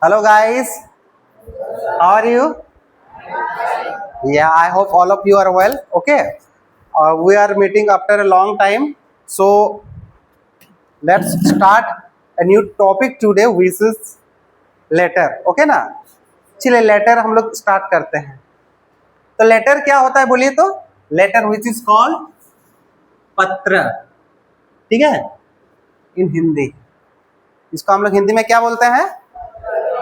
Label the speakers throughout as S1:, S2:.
S1: Hello guys, how are you? Yeah, I hope all of you are well. Okay, we are meeting after a long time, so let's start a new topic today, which is letter. Okay ना? चलिए letter हम लोग start करते हैं. तो letter क्या होता है बोलिए तो? लेटर विच इज कॉल्ड पत्र. ठीक है, इन हिंदी. इसको हम लोग हिंदी में क्या बोलते हैं?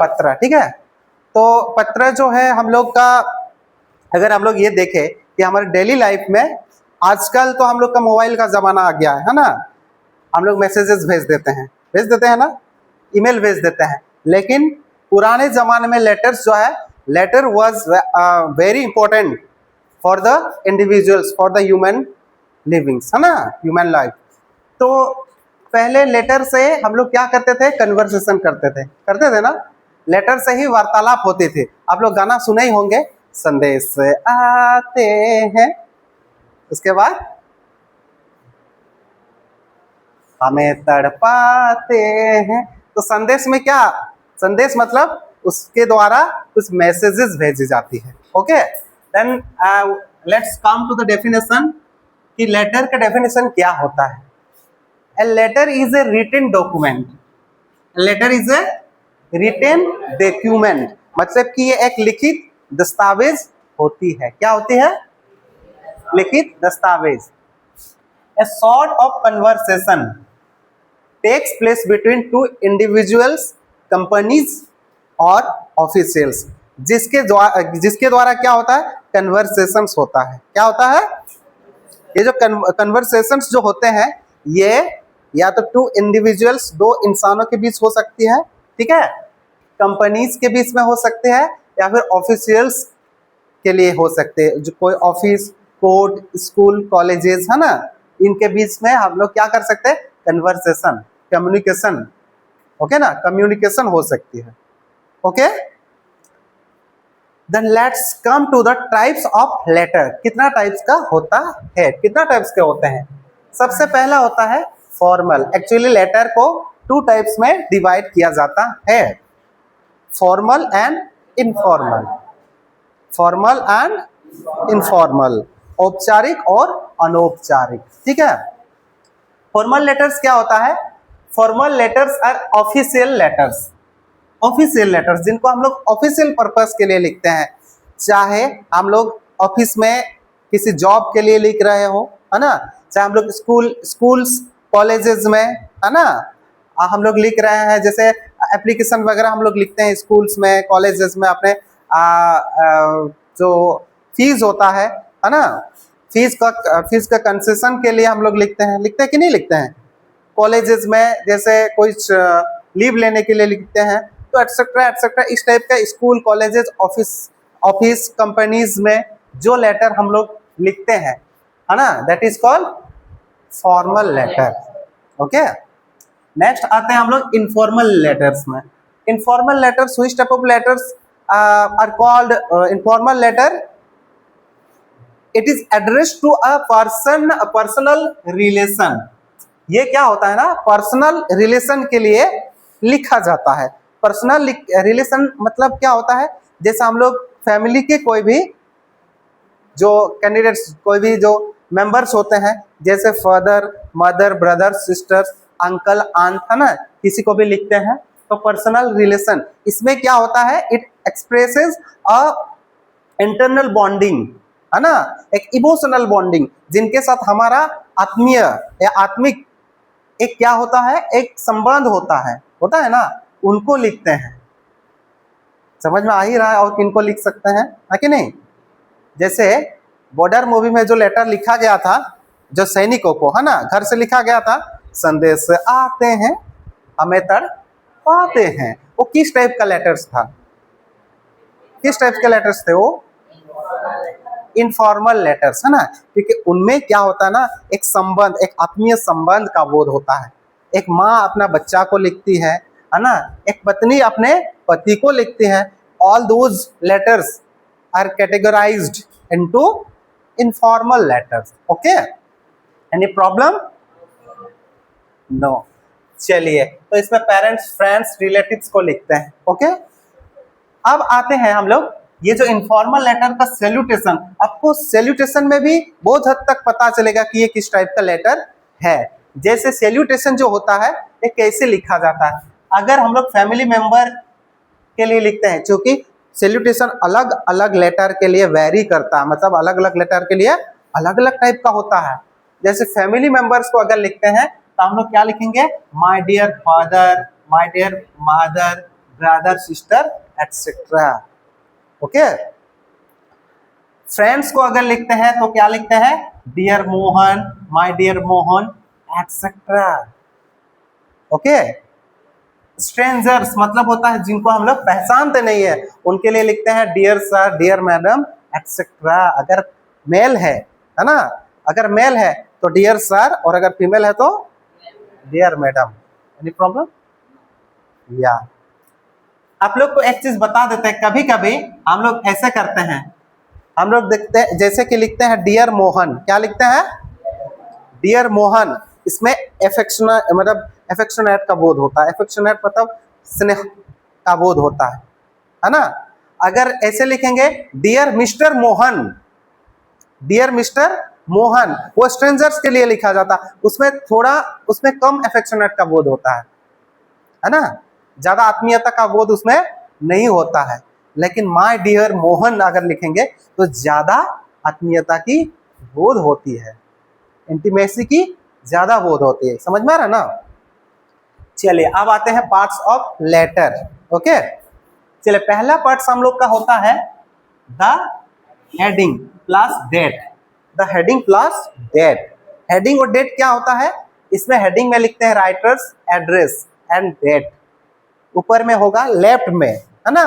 S1: पत्र. ठीक है, तो पत्र जो है हम लोग का, अगर हम लोग ये देखें कि हमारे डेली लाइफ में आजकल तो हम लोग का मोबाइल का ज़माना आ गया है ना. हम लोग मैसेजेस भेज देते हैं ना, ईमेल भेज देते हैं. लेकिन पुराने ज़माने में लेटर्स जो है, letter was very important for the individuals, for the human livings, है ना, ह्यूमन लाइफ. तो पहले लेटर से हम लोग क्या करते थे? कन्वर्सेशन करते थे ना. लेटर से ही वार्तालाप होते थे. आप लोग गाना सुने ही होंगे, संदेश आते हैं, उसके बाद हमें तड़पाते हैं. तो संदेश में क्या? संदेश मतलब उसके द्वारा कुछ मैसेजेस भेजी जाती है. Okay, then let's come to the definition कि लेटर का डेफिनेशन क्या होता है. A letter is a written document. A letter is a written document. मतलब कि ये एक लिखित दस्तावेज होती है. क्या होती है? लिखित दस्तावेज. A sort of conversation takes place between two individuals, companies और officials. जिसके द्वारा क्या होता है? कन्वर्सेशंस होता है. क्या होता है? ये जो कन्वर्सेशंस जो होते हैं, ये या तो टू इंडिविजुअल्स, दो इंसानों के बीच हो सकती है, ठीक है, कंपनीज के बीच में हो सकते हैं, या फिर ऑफिशियल्स के लिए हो सकते हैं. जो कोई ऑफिस, कोर्ट, स्कूल, कॉलेजेस है ना, इनके बीच में हम लोग क्या कर सकते हैं? Conversation, communication. ओके ना, कम्युनिकेशन हो सकती है. Okay, then let's come to the types of letter. कितना टाइप्स का होता है? कितना टाइप्स के होते हैं? सबसे पहला होता है फॉर्मल. एक्चुअली लेटर को टू टाइप्स में डिवाइड किया जाता है, formal and informal. Formal and informal, औपचारिक और अनौपचारिक. ठीक है. फॉर्मल लेटर्स क्या होता है? Formal letters are official letters. Official letters जिनको हम लोग ऑफिशियल पर्पस के लिए लिखते हैं. चाहे हम लोग ऑफिस में किसी जॉब के लिए लिख रहे हो, है ना, चाहे हम लोग स्कूल्स कॉलेजेस में, है ना, हम लोग लिख रहे हैं. जैसे एप्लीकेशन वगैरह हम लोग लिखते हैं स्कूल्स में, कॉलेजेस में. अपने जो फीस होता है ना, फीस का कंसेशन के लिए हम लोग लिखते हैं कि नहीं लिखते हैं? कॉलेजेस में जैसे कोई लीव लेने के लिए लिखते हैं, तो एटसेट्रा एटसेट्रा. इस टाइप का स्कूल, कॉलेजेस, ऑफिस कंपनीज में जो लेटर हम लोग लिखते हैं, है ना, that is called formal letter. Okay, next आते हैं हम लोग इनफॉर्मल लेटर्स में. Informal letters, which type of letters are called informal letter? It is address to a personal relation. ये क्या होता है ना, पर्सनल रिलेशन के लिए लिखा जाता है. पर्सनल रिलेशन मतलब क्या होता है? जैसे हम लोग फैमिली के कोई भी जो कैंडिडेट्स, कोई भी जो मेंबर्स होते हैं, जैसे father, mother, brother, sisters, uncle, aunt, है ना, किसी को भी लिखते हैं. तो पर्सनल रिलेशन, इसमें क्या होता है? It expresses a internal bonding, है ना, एक इमोशनल बॉन्डिंग, जिनके साथ हमारा आत्मीय या आत्मिक एक क्या होता है? एक संबंध होता है ना, उनको लिखते हैं. समझ में आ ही रहा है और किनको लिख सकते हैं, है कि नहीं? जैसे बॉर्डर मूवी में जो लेटर लिखा गया था, जो सैनिकों को, है ना, घर से लिखा गया था, संदेश आते हैं, हमें तड़पाते हैं. वो किस टाइप का लेटर्स था? किस टाइप के लेटर्स थे वो? इनफॉर्मल लेटर्स, है ना, क्योंकि उनमें क्या होता है ना, एक संबंध, एक आत्मीय संबंध का बोध होता है. एक माँ अपना बच्चा को लिखती है ना, एक पत्नी अपने पति को लिखती है. All those letters are categorized into informal letters. Okay, any problem? No. चलिए, तो इसमें पेरेंट्स, फ्रेंड्स, रिलेटिव्स को लिखते हैं. ओके, अब आते हैं हम लोग ये जो इनफॉर्मल लेटर का सैल्यूटेशन, आपको सैल्यूटेशन में भी बहुत हद तक पता चलेगा कि ये किस टाइप का लेटर है। जैसे सैल्यूटेशन जो होता है ये कैसे लिखा जाता है, अगर हम लोग फैमिली मेंबर के लिए लिखते हैं, क्योंकि सैल्यूटेशन अलग अलग लेटर के लिए वेरी करता है, मतलब अलग अलग लेटर के लिए अलग अलग टाइप का होता है। जैसे फैमिली मेंबर्स को अगर लिखते हैं तो हम लोग क्या लिखेंगे, my dear father, my dear mother, brother sister etcetera. Okay. Friends को अगर लिखते हैं तो क्या लिखते हैं, dear Mohan, my dear Mohan etcetera. Okay. Strangers मतलब होता है जिनको हम लोग पहचानते नहीं है, उनके लिए लिखते हैं dear sir, dear madam etcetera. अगर मेल है ना, अगर मेल है तो डियर सर, और अगर फीमेल है तो डियर मैडम। Any problem? या आप लोग को एक चीज बता देते हैं, कभी कभी हम लोग ऐसे करते हैं, हम लोग देखते हैं जैसे कि लिखते हैं डियर मोहन, क्या लिखते हैं, डियर मोहन, इसमें एफेक्शनेट मतलब एफेक्शनेट का बोध होता है, एफेक्शनेट मतलब स्नेह का बोध होता है ना। अगर ऐसे लिखेंगे dear mister Mohan, dear mister Mohan, वो स्ट्रेंजर्स के लिए लिखा जाता, उसमें थोड़ा, उसमें कम एफेक्शनेट का बोध होता है ना, ज्यादा आत्मीयता का बोध उसमें नहीं होता है। लेकिन माय डियर मोहन अगर लिखेंगे तो ज्यादा आत्मीयता की बोध होती है, इंटीमेसी की ज्यादा बोध होती है। समझ में आ रहा है ना। चलिए अब आते हैं पार्ट्स ऑफ लेटर। ओके, चलिए पहला पार्ट्स हम लोग का होता है the heading plus date. The heading plus date. Heading और डेट क्या होता है, इसमें हेडिंग में लिखते हैं राइटर्स एड्रेस एंड डेट, ऊपर में होगा लेफ्ट में, है ना,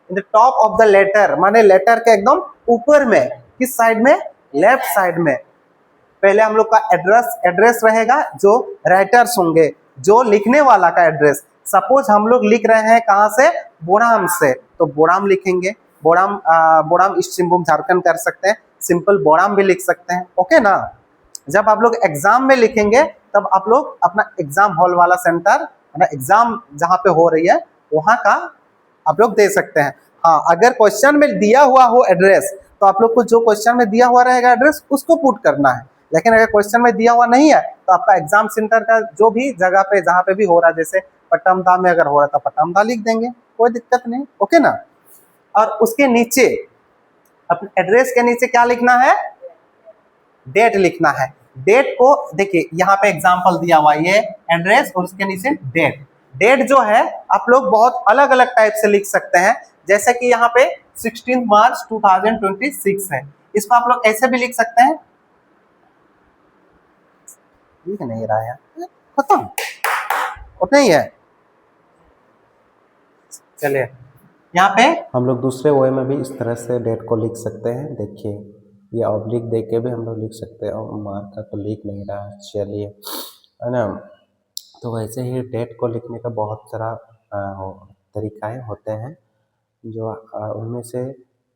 S1: in the top of the letter, माने लेटर के एकदम ऊपर में, किस साइड में, लेफ्ट साइड में। पहले हम लोग का एड्रेस, एड्रेस रहेगा जो राइटर्स होंगे, जो लिखने वाला का एड्रेस। सपोज हम लोग लिख रहे हैं कहाँ से, बोराम से, तो बोराम लिखेंगे, Boram Boram east Singhbhum Jharkhand कर सकते हैं, सिंपल बोराम भी लिख सकते हैं। ओके ना। जब आप लोग एग्जाम में लिखेंगे तब आप लोग अपना एग्जाम हॉल वाला सेंटर, एग्जाम जहाँ पे हो रही है वहाँ का आप लोग दे सकते हैं। हाँ, अगर क्वेश्चन में दिया हुआ हो एड्रेस तो आप लोग को जो क्वेश्चन में दिया हुआ रहेगा एड्रेस उसको पुट करना है। लेकिन अगर क्वेश्चन में दिया हुआ नहीं है तो आपका एग्जाम सेंटर का जो भी जगह पे जहाँ पे भी हो रहा है, जैसे पट्टमदा में अगर हो रहा था पट्टमदा लिख देंगे, कोई दिक्कत नहीं। ओके ना। और उसके नीचे, अपने एड्रेस के नीचे क्या लिखना है, डेट लिखना है। डेट को देखिए यहाँ पे एग्जांपल दिया हुआ, ये एड्रेस और उसके नीचे डेट। डेट जो है आप लोग बहुत अलग अलग टाइप से लिख सकते हैं, जैसे कि यहाँ पे 16 मार्च 2026 है, इसको आप लोग ऐसे भी लिख सकते हैं। लिख नहीं रहा है, खत्म, उतना ही है। चलिए यहाँ पे हम लोग दूसरे वे में भी इस तरह से डेट को लिख सकते हैं। देखिए ये ऑब्लिक दे के भी हम लोग लिख सकते हैं, और मार्कर तो लिख नहीं रहा है, चलिए, है ना। तो वैसे ही डेट को लिखने का बहुत सारा तरीकाएँ होते हैं, जो उनमें से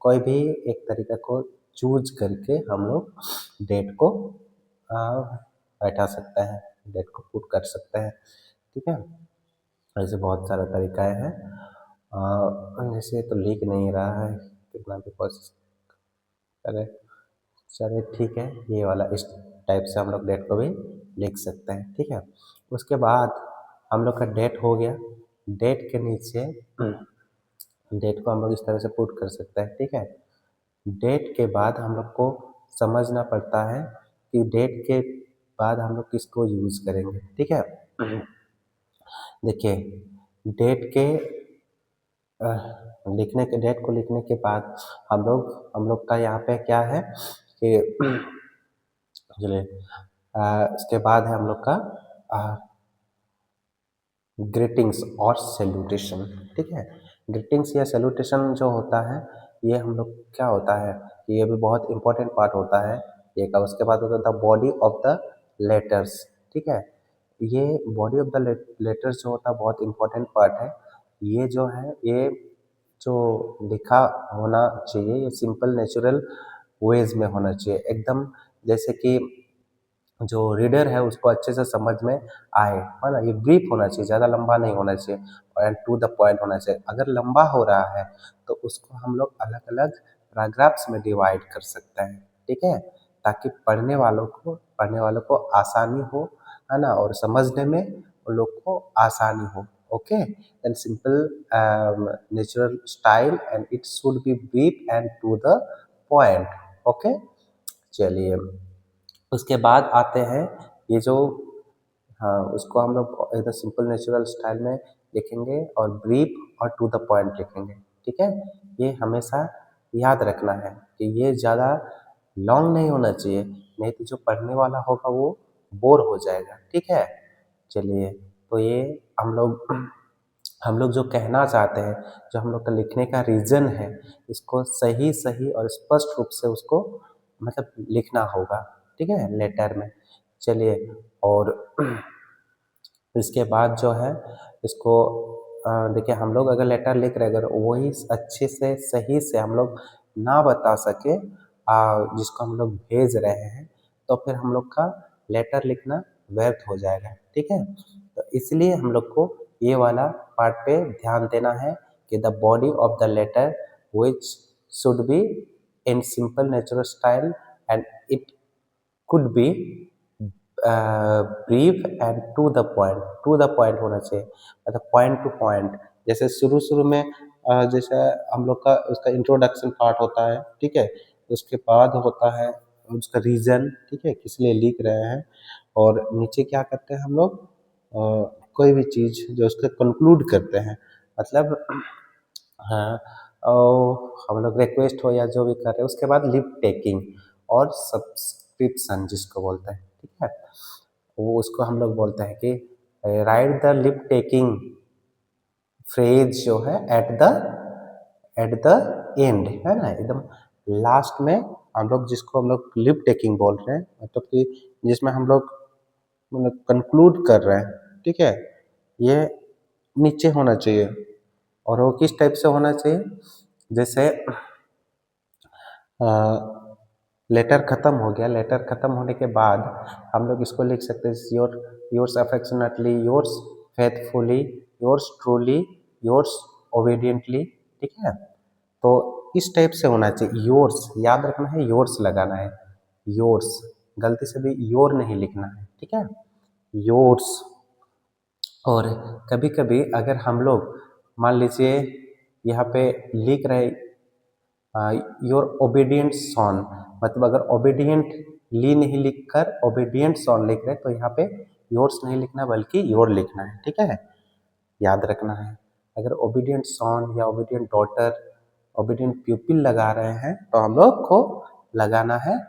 S1: कोई भी एक तरीका को चूज करके हम लोग डेट को बैठा सकते हैं, डेट को पुट कर सकते हैं। ठीक है, ऐसे बहुत सारा तरीकाएँ हैं। जैसे तो लिख नहीं रहा है, कितना भी कोशिश करें। चलिए ठीक है, ये वाला इस टाइप से हम लोग डेट को भी लिख सकते हैं। ठीक है, उसके बाद हम लोग का डेट हो गया, डेट के नीचे डेट को हम लोग इस तरह से पुट कर सकते हैं। ठीक है, डेट के बाद हम लोग को समझना पड़ता है कि डेट के बाद हम लोग किसको यूज़ करेंगे। ठीक है, देखिए डेट के लिखने के, डेट को लिखने के बाद हम लोग का यहाँ पे क्या है कि चलिए इसके बाद है हम लोग का ग्रीटिंग्स और सैल्यूटेशन। ठीक है, ग्रीटिंग्स या सैल्यूटेशन जो होता है ये हम लोग क्या होता है, ये भी बहुत इंपॉर्टेंट पार्ट होता है ये का। उसके बाद होता है the body of the letters. ठीक है, ये बॉडी ऑफ द लेटर्स जो होता है बहुत इंपॉर्टेंट पार्ट है। ये जो है, ये जो लिखा होना चाहिए ये सिंपल नेचुरल वेज में होना चाहिए, एकदम जैसे कि जो रीडर है उसको अच्छे से समझ में आए, है ना। ये ब्रीफ होना चाहिए, ज़्यादा लंबा नहीं होना चाहिए, एंड टू द पॉइंट होना चाहिए। अगर लंबा हो रहा है तो उसको हम लोग अलग अलग पैराग्राफ्स में डिवाइड कर सकते हैं, ठीक है, ताकि पढ़ने वालों को आसानी हो, है ना, और समझने में उन लोग को आसानी हो। Okay, then simple natural style and it should be brief and to the point. Okay, चलिए उसके बाद आते हैं ये जो, हाँ, उसको हम लोग एकदम सिंपल नेचुरल स्टाइल में लिखेंगे और ब्रीफ और टू द पॉइंट लिखेंगे, ठीक है। ये हमेशा याद रखना है कि ये ज़्यादा लॉन्ग नहीं होना चाहिए, नहीं तो जो पढ़ने वाला होगा वो बोर हो जाएगा, ठीक है। चलिए, तो ये हम लोग जो कहना चाहते हैं, जो हम लोग का लिखने का रीज़न है, इसको सही सही और स्पष्ट रूप से उसको मतलब लिखना होगा, ठीक है, लेटर में। चलिए, और इसके बाद जो है इसको देखिए, हम लोग अगर लेटर लिख रहे हैं, अगर वही अच्छे से सही से हम लोग ना बता सके जिसको हम लोग भेज रहे हैं, तो फिर हम लोग का लेटर लिखना व्यर्थ हो जाएगा, ठीक है। तो इसलिए हम लोग को ये वाला पार्ट पे ध्यान देना है कि the body of the letter which should be in simple natural style and it could be brief and to the point होना चाहिए, मतलब पॉइंट टू पॉइंट। जैसे शुरू में जैसे हम लोग का उसका इंट्रोडक्शन पार्ट होता है, ठीक है, उसके बाद होता है उसका रीज़न, ठीक है, किस लिए लिख रहे हैं, और नीचे क्या करते हैं हम लोग, कोई भी चीज़ जो उसका कंक्लूड करते हैं, मतलब हाँ, और हम लोग रिक्वेस्ट हो या जो भी कर रहे हैं, उसके बाद लिप टेकिंग और सब्सक्रिप्शन जिसको बोलते हैं, ठीक है, वो उसको हम लोग बोलते हैं कि right the lip taking phrase जो है एट द एंड, है ना, एकदम लास्ट में हम लोग लिप टेकिंग बोल रहे हैं, मतलब कि जिसमें हम लोग मतलब कंक्लूड कर रहे हैं, ठीक है, ये नीचे होना चाहिए। और वो किस टाइप से होना चाहिए, जैसे लेटर ख़त्म हो गया, लेटर ख़त्म होने के बाद हम लोग इसको लिख सकते हैं, yours affectionately, yours faithfully, yours truly, yours obediently, ठीक है। तो इस टाइप से होना चाहिए। योर्स याद रखना है, योर्स लगाना है, योर्स, गलती से भी योर नहीं लिखना है, ठीक है, योर्स। और कभी कभी अगर हम लोग मान लीजिए यहाँ पे लिख रहे योर ओबीडियंट सॉन, मतलब अगर ओबीडियंट ली नहीं लिखकर ओबीडियंट सॉन लिख रहे तो यहाँ पे योर्स नहीं लिखना बल्कि योर लिखना है, ठीक है, याद रखना है। अगर ओबीडियंट सॉन या ओबीडियंट डॉटर, ओबीडियंट प्यूपिल लगा रहे हैं तो हम लोग को लगाना है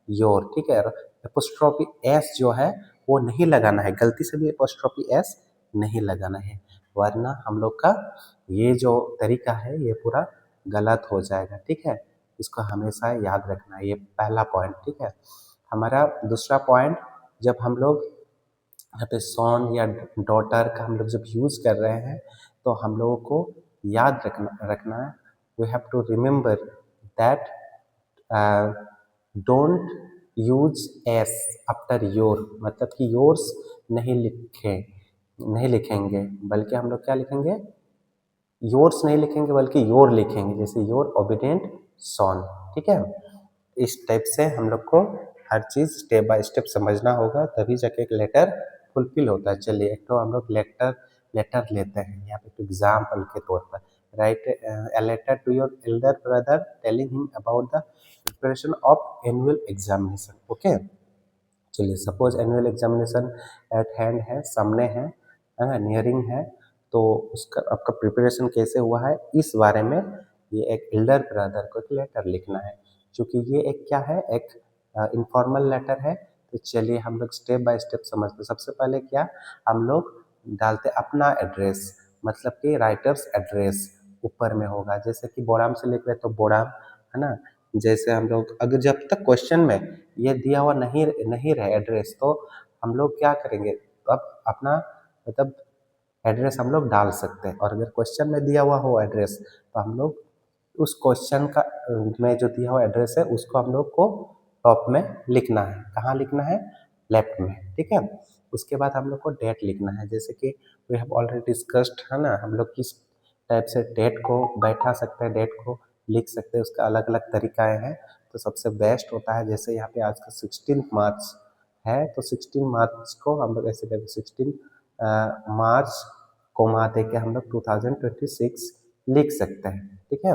S1: योर, ठीक है। एपोस्ट्रोफी एस जो है वो नहीं लगाना है, गलती से भी एपोस्ट्रोफी एस नहीं लगाना है, वरना हम लोग का ये जो तरीका है ये पूरा गलत हो जाएगा, ठीक है। इसको हमेशा याद रखना है, ये पहला पॉइंट, ठीक है। हमारा दूसरा पॉइंट, जब हम लोग यहाँ पे सॉन या डॉटर का हम लोग जब यूज़ कर रहे हैं तो हम लोगों को याद रखना है, we have to remember that don't use S after your, मतलब कि योर्स नहीं लिखेंगे, बल्कि हम लोग क्या लिखेंगे, योर्स नहीं लिखेंगे बल्कि योर लिखेंगे, जैसे योर ओबीडियंट सॉन, ठीक है। इस टाइप से हम लोग को हर चीज़ स्टेप बाय स्टेप समझना होगा, तभी जाके एक लेटर फुलफिल होता है। चलिए, एक तो हम लोग लेटर लेते हैं, यहाँ पे एग्जाम्पल के तौर पर, write a letter to your elder brother telling him about the preparation of annual examination. Okay, चलिए, suppose annual examination at hand है, सामने है ना, नियरिंग है, तो उसका आपका प्रिपरेशन कैसे हुआ है इस बारे में ये एक एल्डर ब्रदर को एक लेटर लिखना है। क्योंकि ये एक क्या है, एक इनफॉर्मल लेटर है, तो चलिए हम लोग स्टेप बाय स्टेप समझते हैं। सबसे पहले क्या हम लोग डालते अपना एड्रेस, मतलब कि राइटर्स एड्रेस ऊपर में होगा, जैसे कि बोराम से लिख रहे तो बोराम, है ना। जैसे हम लोग अगर जब तक क्वेश्चन में ये दिया हुआ नहीं रहे एड्रेस, तो हम लोग क्या करेंगे, तो अब अपना मतलब एड्रेस हम लोग डाल सकते हैं। और अगर क्वेश्चन में दिया हुआ हो एड्रेस, तो हम लोग उस क्वेश्चन का में जो दिया हुआ एड्रेस है उसको हम लोग को टॉप में लिखना है। कहाँ लिखना है, लेफ्ट में, ठीक है। उसके बाद हम लोग को डेट लिखना है, जैसे कि वी हैव ऑलरेडी डिस्कस्ड, है ना, हम लोग किस टाइप से डेट को बैठा सकते हैं, डेट को लिख सकते हैं, उसका अलग अलग तरीकाएँ हैं। तो सबसे बेस्ट होता है, जैसे यहाँ पे आज का 16 मार्च है, तो 16 मार्च को हम लोग ऐसे करेंगे, 16 मार्च कोमा दे के हम लोग 2026 लिख सकते हैं, ठीक है।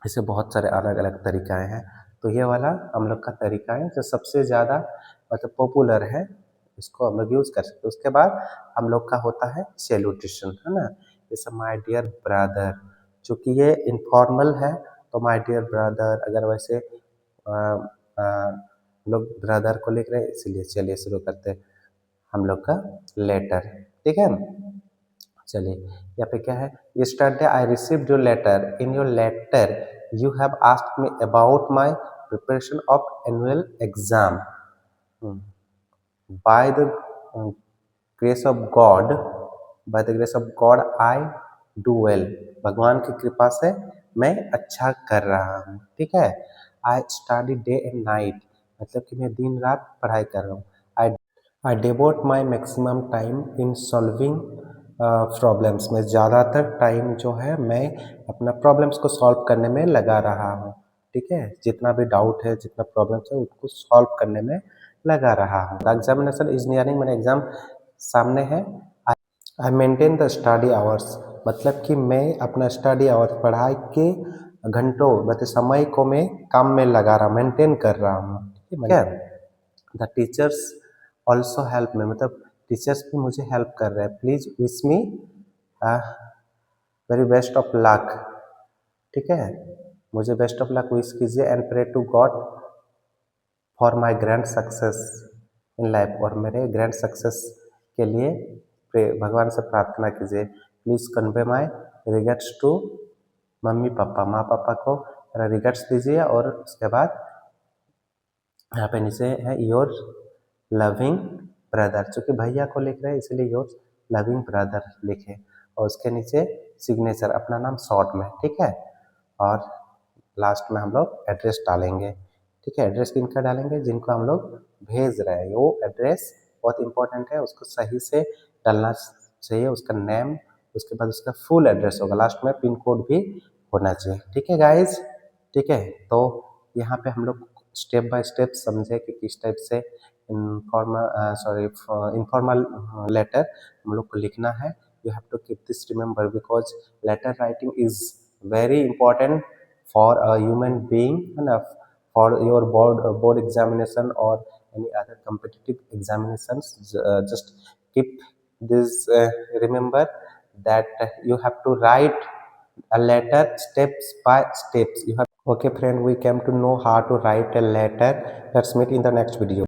S1: ऐसे बहुत सारे अलग अलग तरीकाएँ हैं। तो ये वाला हम लोग का तरीका है जो सबसे ज़्यादा मतलब पॉपुलर है, इसको हम लोग यूज़ कर सकते हैं। उसके बाद हम लोग का होता है सैल्यूटेशन, है ना, जैसे माय डियर ब्रदर, चूँकि ये इनफॉर्मल है तो माय डियर ब्रदर, अगर वैसे हम लोग ब्रदर को लिख रहे हैं, इसीलिए चलिए शुरू करते हैं हम लोग का लेटर, ठीक है। चलिए यहाँ पे क्या है, yesterday I received your letter. In your letter you have asked me about my preparation of annual exam. Hmm. By the grace of God, by the grace of God I do well. भगवान की कृपा से मैं अच्छा कर रहा हूँ, ठीक है। I study day and night, मतलब कि मैं दिन रात पढ़ाई कर रहा हूँ। I devote my maximum time in solving problems में, ज़्यादातर टाइम जो है मैं अपना प्रॉब्लम्स को सॉल्व करने में लगा रहा हूँ, ठीक है। जितना भी डाउट है, जितना प्रॉब्लम्स है, उसको सॉल्व करने में लगा रहा हूँ। एग्जामिनेशन इज नियरिंग, मेरा एग्जाम सामने है। I maintain the study hours, मतलब कि मैं अपना स्टडी आवर्स, पढ़ाई के घंटों मतलब समय को मैं काम में लगा रहा हूँ, मेंटेन कर रहा हूँ, ठीक है। द टीचर्स ऑल्सो हेल्प में, मतलब टीचर्स भी मुझे हेल्प कर रहे हैं। Please wish me very best of luck, ठीक है, मुझे बेस्ट ऑफ लक विश कीजिए। And pray to God for my grand success in life, और मेरे ग्रैंड सक्सेस के लिए भगवान से प्रार्थना कीजिए। Please convey my regards to mummy papa, माँ पापा को रिगर्ट्स दीजिए। और उसके बाद यहाँ पे नीचे है योर लविंग ब्रदर, चूँकि भैया को लिख रहे हैं इसलिए योर लविंग ब्रदर लिखे, और उसके नीचे सिग्नेचर अपना नाम शॉर्ट में, ठीक है। और लास्ट में हम लोग एड्रेस डालेंगे, ठीक है। एड्रेस किनका डालेंगे, जिनको हम लोग भेज रहे हैं, वो एड्रेस बहुत इंपॉर्टेंट है, उसको सही से डालना चाहिए, उसका नेम, उसके बाद उसका फुल एड्रेस होगा, लास्ट में पिन कोड भी होना चाहिए, ठीक है गाइज, ठीक है। तो यहाँ पे हम लोग स्टेप बाय स्टेप समझे कि किस टाइप से इनफॉर्मल लेटर हम लोग को लिखना है। You have to keep this remember, because letter writing is very important for a human being and for your board examination or any other competitive examinations. Just keep this, remember that you have to write a letter steps by steps. You have, okay friend, we came to know how to write a letter. Let's meet in the next video.